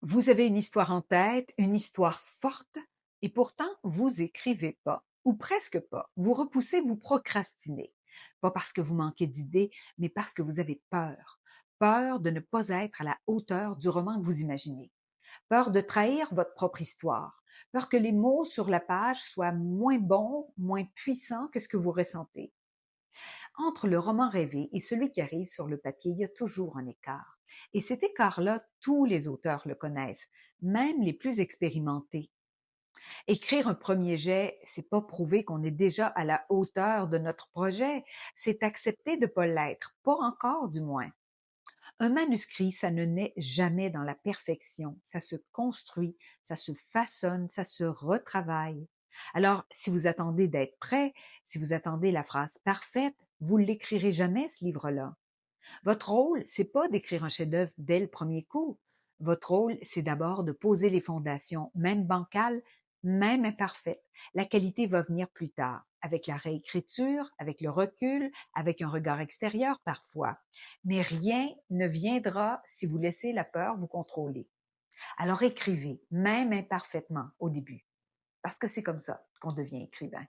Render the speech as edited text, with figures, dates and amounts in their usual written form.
Vous avez une histoire en tête, une histoire forte, et pourtant vous écrivez pas, ou presque pas. Vous repoussez, vous procrastinez. Pas parce que vous manquez d'idées, mais parce que vous avez peur. Peur de ne pas être à la hauteur du roman que vous imaginez. Peur de trahir votre propre histoire. Peur que les mots sur la page soient moins bons, moins puissants que ce que vous ressentez. Entre le roman rêvé et celui qui arrive sur le papier, il y a toujours un écart. Et cet écart-là, tous les auteurs le connaissent, même les plus expérimentés. Écrire un premier jet, c'est pas prouver qu'on est déjà à la hauteur de notre projet, c'est accepter de ne pas l'être, pas encore du moins. Un manuscrit, ça ne naît jamais dans la perfection, ça se construit, ça se façonne, ça se retravaille. Alors, si vous attendez d'être prêt, si vous attendez la phrase parfaite, vous l'écrirez jamais, ce livre-là. Votre rôle, c'est pas d'écrire un chef-d'œuvre dès le premier coup. Votre rôle, c'est d'abord de poser les fondations, même bancales, même imparfaites. La qualité va venir plus tard, avec la réécriture, avec le recul, avec un regard extérieur parfois. Mais rien ne viendra si vous laissez la peur vous contrôler. Alors écrivez, même imparfaitement au début, parce que c'est comme ça qu'on devient écrivain.